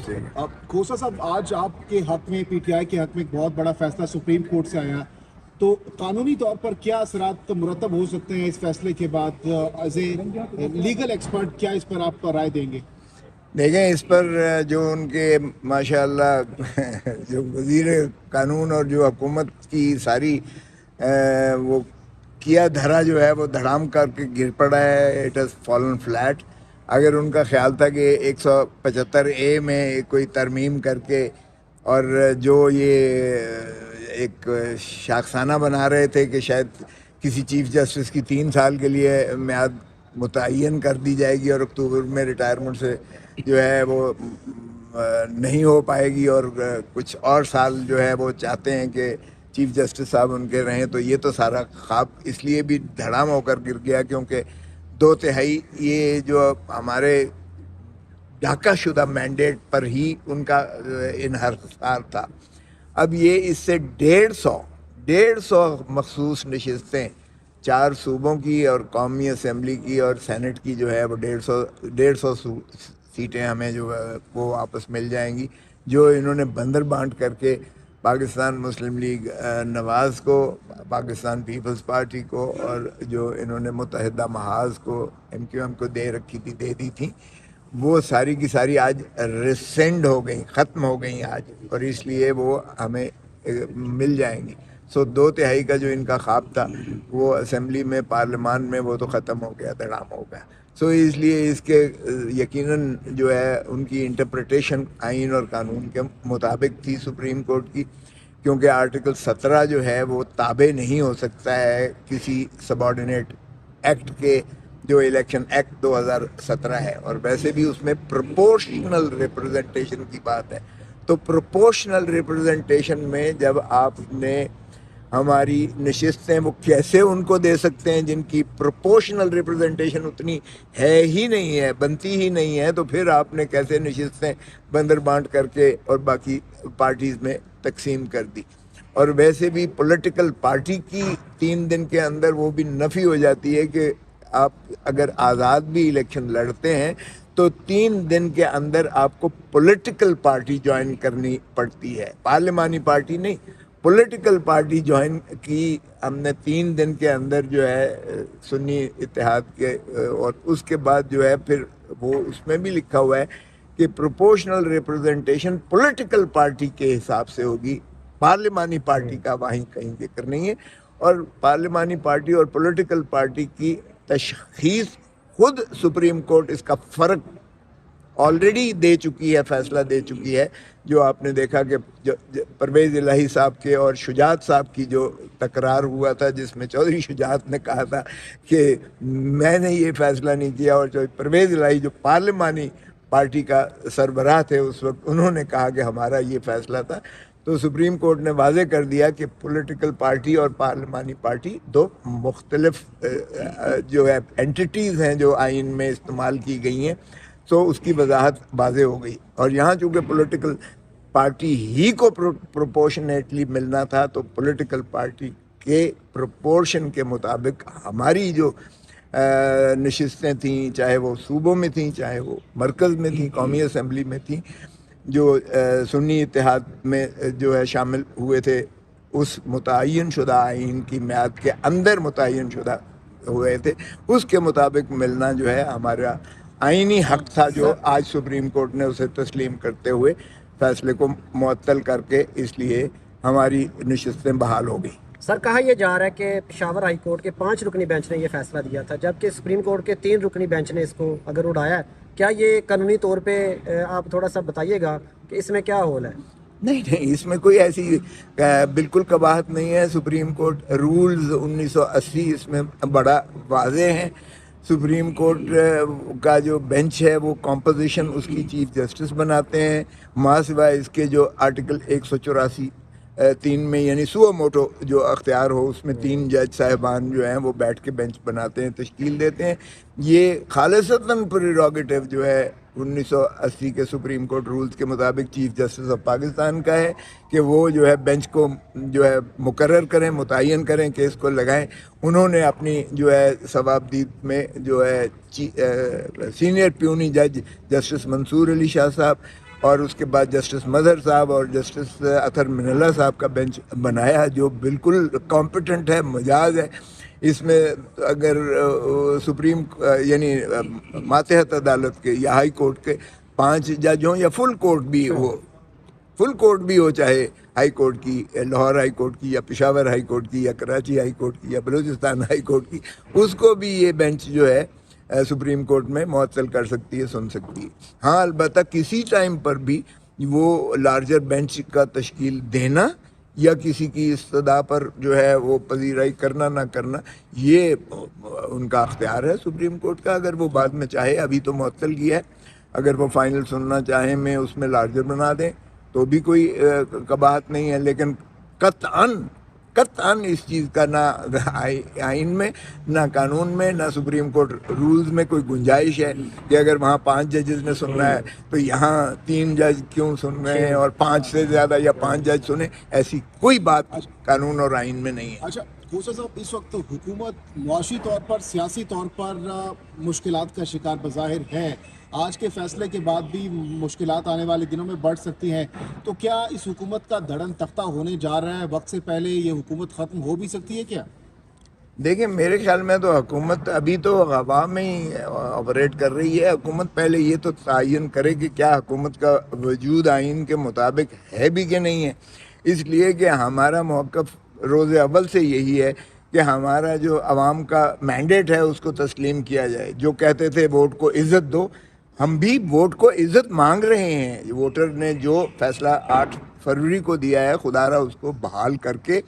سے۔ اب کھوسا صاحب، آج آپ کے حق میں، پی ٹی آئی کے حق میں ایک بہت بڑا فیصلہ سپریم کورٹ سے آیا، تو قانونی طور پر کیا اثرات مرتب ہو سکتے ہیں اس فیصلے کے بعد؟ ایز اے لیگل ایکسپرٹ کیا اس پر آپ رائے دیں گے؟ دیکھیں اس پر جو ان کے ماشاءاللہ جو وزیر قانون اور جو حکومت کی ساری وہ کیا دھرا جو ہے وہ دھڑام کر کے گر پڑا ہے، اٹ ہیز فالن فلیٹ۔ اگر ان کا خیال تھا کہ 175A میں کوئی ترمیم کر کے اور جو یہ ایک شاخسانہ بنا رہے تھے کہ شاید کسی چیف جسٹس کی 3 سال کے لیے میعاد متعین کر دی جائے گی اور اکتوبر میں ریٹائرمنٹ سے جو ہے وہ نہیں ہو پائے گی، اور کچھ اور سال جو ہے وہ چاہتے ہیں کہ چیف جسٹس صاحب ان کے رہیں، تو یہ تو سارا خواب اس لیے بھی دھڑام ہو کر گر گیا کیونکہ 2/3 یہ جو ہمارے ڈھاکہ شدہ مینڈیٹ پر ہی ان کا انحصار تھا۔ اب یہ اس سے 150 مخصوص نشستیں 4 صوبوں کی اور قومی اسمبلی کی اور سینٹ کی جو ہے وہ 150 سیٹیں ہمیں جو ہے وہ واپس مل جائیں گی، جو انہوں نے بندر بانٹ کر کے پاکستان مسلم لیگ نواز کو، پاکستان پیپلز پارٹی کو اور جو انہوں نے متحدہ محاذ کو MQM کو دے رکھی تھی، دے دی تھی، وہ ساری کی ساری آج ریسینڈ ہو گئیں، ختم ہو گئیں آج، اور اس لیے وہ ہمیں مل جائیں گی۔ 2/3 کا جو ان کا خواب تھا وہ اسمبلی میں، پارلیمان میں، وہ تو ختم ہو گیا، دھڑام ہو گیا۔ اس لیے اس کے یقیناً جو ہے ان کی انٹرپریٹیشن آئین اور قانون کے مطابق تھی سپریم کورٹ کی، کیونکہ آرٹیکل 17 جو ہے وہ تابع نہیں ہو سکتا ہے کسی سبارڈینیٹ ایکٹ کے، جو الیکشن ایکٹ 2017 ہے، اور ویسے بھی اس میں پروپورشنل ریپرزنٹیشن کی بات ہے۔ تو پروپورشنل ریپرزنٹیشن میں جب آپ نے ہماری نشستیں وہ کیسے ان کو دے سکتے ہیں جن کی پروپورشنل ریپرزنٹیشن اتنی ہے ہی نہیں ہے، بنتی ہی نہیں ہے، تو پھر آپ نے کیسے نشستیں بندر بانٹ کر کے اور باقی پارٹیز میں تقسیم کر دی؟ اور ویسے بھی پولیٹیکل پارٹی کی 3 دن کے اندر وہ بھی نفی ہو جاتی ہے کہ آپ اگر آزاد بھی الیکشن لڑتے ہیں تو 3 دن کے اندر آپ کو پولیٹیکل پارٹی جوائن کرنی پڑتی ہے، پارلیمانی پارٹی نہیں، پولیٹیکل پارٹی جوائن کی ہم نے 3 دن کے اندر جو ہے سنی اتحاد کے، اور اس کے بعد جو ہے پھر وہ اس میں بھی لکھا ہوا ہے کہ پروپورشنل ریپرزنٹیشن پولیٹیکل پارٹی کے حساب سے ہوگی، پارلیمانی پارٹی کا وہیں کہیں ذکر نہیں ہے۔ اور پارلیمانی پارٹی اور پولیٹیکل پارٹی کی تشخیص خود سپریم کورٹ اس کا فرق آلریڈی دے چکی ہے، فیصلہ دے چکی ہے۔ جو آپ نے دیکھا کہ پرویز الہی صاحب کے اور شجاعت صاحب کی جو تکرار ہوا تھا، جس میں چودھری شجاعت نے کہا تھا کہ میں نے یہ فیصلہ نہیں کیا، اور جو پرویز الہی جو پارلیمانی پارٹی کا سربراہ تھے اس وقت، انہوں نے کہا کہ ہمارا یہ فیصلہ تھا۔ تو سپریم کورٹ نے واضح کر دیا کہ پولیٹیکل پارٹی اور پارلیمانی پارٹی 2 مختلف جو ہے اینٹیٹیز ہیں جو آئین میں استعمال کی گئی ہیں، تو اس کی وضاحت واضح ہو گئی۔ اور یہاں چونکہ پولیٹیکل پارٹی ہی کو پروپورشنیٹلی ملنا تھا، تو پولیٹیکل پارٹی کے پروپورشن کے مطابق ہماری جو نشستیں تھیں، چاہے وہ صوبوں میں تھیں، چاہے وہ مرکز میں تھیں، قومی اسمبلی میں تھیں، جو سنی اتحاد میں جو ہے شامل ہوئے تھے، اس متعین شدہ آئین کی میعاد کے اندر متعین شدہ ہوئے تھے، اس کے مطابق ملنا جو ہے ہمارا آئینی حق تھا، جو آج سپریم کورٹ نے اسے تسلیم کرتے ہوئے فیصلے کو معطل کر کے اس لیے ہماری نشستیں بحال ہو گئی۔ سر، کہا یہ جا رہا ہے کہ پشاور ہائی کورٹ کے 5 رکنی بینچ نے یہ فیصلہ دیا تھا، جبکہ سپریم کورٹ کے 3 رکنی بینچ نے اس کو اگر اڑایا ہے، کیا یہ قانونی طور پہ آپ تھوڑا سا بتائیے گا کہ اس میں کیا ہول ہے؟ نہیں، اس میں کوئی ایسی بالکل قباحت نہیں ہے۔ سپریم کورٹ رولز 1980 اس میں بڑا واضح ہیں۔ سپریم کورٹ کا جو بینچ ہے وہ کمپوزیشن اس کی چیف جسٹس بناتے ہیں، ماں سوائے اس کے جو آرٹیکل 184(3) میں یعنی سو موٹو جو اختیار ہو، اس میں 3 جج صاحبان جو ہیں وہ بیٹھ کے بینچ بناتے ہیں، تشکیل دیتے ہیں۔ یہ خالصتاً پریروگیٹو جو ہے 1980 کے سپریم کورٹ رولز کے مطابق چیف جسٹس آف پاکستان کا ہے کہ وہ جو ہے بینچ کو جو ہے مقرر کریں، متعین کریں، کیس کو لگائیں۔ انہوں نے اپنی جو ہے ثوابدید میں جو ہے سینئر پیونی جج جسٹس منصور علی شاہ صاحب اور اس کے بعد جسٹس مظہر صاحب اور جسٹس اطہر من اللہ صاحب کا بینچ بنایا جو بالکل کمپیٹنٹ ہے، مجاز ہے. اس میں اگر سپریم یعنی ماتحت عدالت کے یا ہائی کورٹ کے 5 جج ہوں یا فل کورٹ بھی ہو، چاہے ہائی کورٹ کی، لاہور ہائی کورٹ کی یا پشاور ہائی کورٹ کی یا کراچی ہائی کورٹ کی یا بلوچستان ہائی کورٹ کی، اس کو بھی یہ بینچ جو ہے سپریم کورٹ میں معطل کر سکتی ہے، سن سکتی ہے. ہاں البتہ کسی ٹائم پر بھی وہ لارجر بینچ کا تشکیل دینا یا کسی کی استدعا پر جو ہے وہ پذیرائی کرنا نہ کرنا، یہ ان کا اختیار ہے سپریم کورٹ کا. اگر وہ بعد میں چاہے، ابھی تو معطل کیا ہے، اگر وہ فائنل سننا چاہیں میں اس میں لارجر بنا دیں تو بھی کوئی قباحت نہیں ہے. لیکن قطعاً اس چیز کا نہ آئین میں، نہ قانون میں، نہ سپریم کورٹ رولز میں کوئی گنجائش ہے کہ اگر وہاں 5 ججز نے سننا ہے تو یہاں 3 جج کیوں سن رہے ہیں اور 5 سے زیادہ یا 5 جج سنیں. ایسی کوئی بات قانون اور آئین میں نہیں ہے. اچھا خوشا صاحب، اس وقت حکومت معاشی طور پر، سیاسی طور پر مشکلات کا شکار بظاہر ہے. آج کے فیصلے کے بعد بھی مشکلات آنے والے دنوں میں بڑھ سکتی ہیں. تو کیا اس حکومت کا دھڑن تختہ ہونے جا رہا ہے؟ وقت سے پہلے یہ حکومت ختم ہو بھی سکتی ہے کیا؟ دیکھیں میرے خیال میں تو حکومت ابھی تو ہوا میں ہی آپریٹ کر رہی ہے. حکومت پہلے یہ تو تعین کرے کہ کیا حکومت کا وجود آئین کے مطابق ہے بھی کہ نہیں ہے. اس لیے کہ ہمارا موقف روز اول سے یہی ہے کہ ہمارا جو عوام کا مینڈیٹ ہے اس کو تسلیم کیا جائے. جو کہتے تھے ووٹ کو عزت دو، ہم بھی ووٹ کو عزت مانگ رہے ہیں. ووٹر نے جو فیصلہ 8 فروری کو دیا ہے، خدا را اس کو بحال کر کے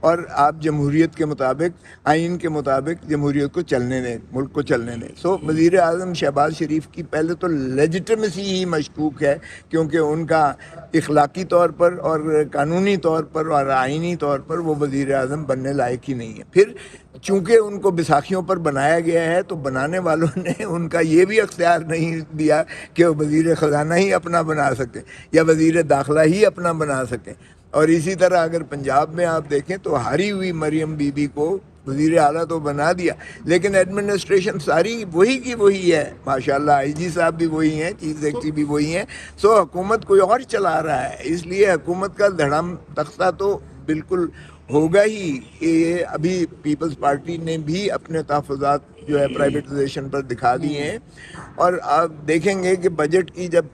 اور آپ جمہوریت کے مطابق، آئین کے مطابق جمہوریت کو چلنے دیں، ملک کو چلنے دیں. وزیر اعظم شہباز شریف کی پہلے تو لیجٹمیسی ہی مشکوک ہے، کیونکہ ان کا اخلاقی طور پر اور قانونی طور پر اور آئینی طور پر وہ وزیر اعظم بننے لائق ہی نہیں ہے. پھر چونکہ ان کو بیساکھیوں پر بنایا گیا ہے تو بنانے والوں نے ان کا یہ بھی اختیار نہیں دیا کہ وہ وزیر خزانہ ہی اپنا بنا سکیں یا وزیر داخلہ ہی اپنا بنا سکیں. اور اسی طرح اگر پنجاب میں آپ دیکھیں تو ہاری ہوئی مریم بی بی کو وزیر اعلیٰ تو بنا دیا، لیکن ایڈمنسٹریشن ساری وہی کی وہی ہے. ماشاءاللہ آئی جی صاحب بھی وہی ہیں، چیف سیکرٹری بھی وہی ہیں. حکومت کوئی اور چلا رہا ہے. اس لیے حکومت کا دھڑم تختہ تو بالکل ہوگا ہی. یہ ابھی پیپلز پارٹی نے بھی اپنے تحفظات جو ہے پرائیویٹائزیشن پر دکھا دیے ہیں. اور آپ دیکھیں گے کہ بجٹ کی جب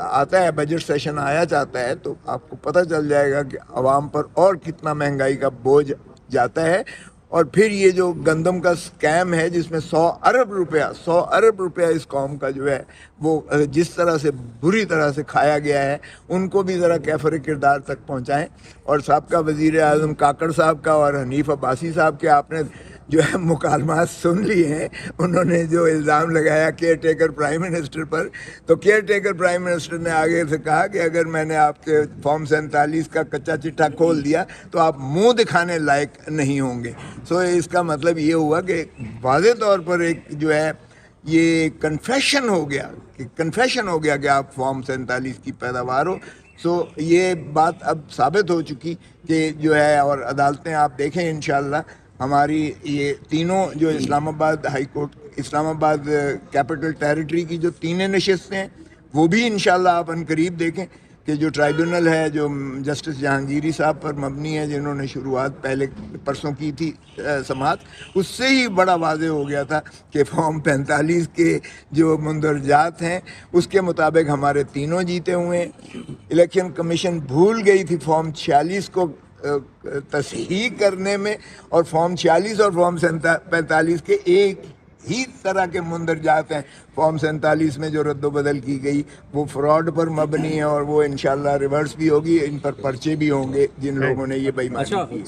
آتا ہے، بجٹ سیشن آیا چاہتا ہے تو آپ کو پتہ چل جائے گا کہ عوام پر اور کتنا مہنگائی کا بوجھ جاتا ہے. اور پھر یہ جو گندم کا سکیم ہے جس میں 100 ارب روپیہ اس قوم کا جو ہے وہ جس طرح سے بری طرح سے کھایا گیا ہے، ان کو بھی ذرا کیفر کردار تک پہنچائیں. اور سابقہ وزیر اعظم کاکڑ صاحب کا اور حنیف عباسی صاحب کے آپ نے جو ہے مکالمات سن لیے ہیں. انہوں نے جو الزام لگایا کیئر ٹیکر پرائم منسٹر پر، تو کیئر ٹیکر پرائم منسٹر نے آگے سے کہا کہ اگر میں نے آپ کے فارم 47 کا کچا چٹھا کھول دیا تو آپ منہ دکھانے لائق نہیں ہوں گے. اس کا مطلب یہ ہوا کہ واضح طور پر ایک جو ہے یہ کنفیشن ہو گیا کہ آپ فارم 47 کی پیداوار ہو. یہ بات اب ثابت ہو چکی کہ جو ہے، اور عدالتیں آپ دیکھیں انشاءاللہ ہماری یہ تینوں جو اسلام آباد ہائی کورٹ، اسلام آباد کیپٹل ٹیریٹری کی جو 3 نشستیں ہیں وہ بھی انشاءاللہ آپ عنقریب دیکھیں کہ جو ٹرائیبونل ہے جو جسٹس جہانگیری صاحب پر مبنی ہے، جنہوں نے شروعات پہلے پرسوں کی تھی سماعت، اس سے ہی بڑا واضح ہو گیا تھا کہ فارم 45 کے جو مندرجات ہیں اس کے مطابق ہمارے تینوں جیتے ہوئے ہیں. الیکشن کمیشن بھول گئی تھی فارم 46 کو تصحیح کرنے میں، اور فارم 46 اور فارم 45 کے ایک ہی طرح کے مندرجات ہیں. فارم 47 میں جو رد و بدل کی گئی وہ فراڈ پر مبنی ہے اور وہ انشاءاللہ ریورس بھی ہوگی. ان پر پرچے بھی ہوں گے جن لوگوں نے یہ بےایمانی کی.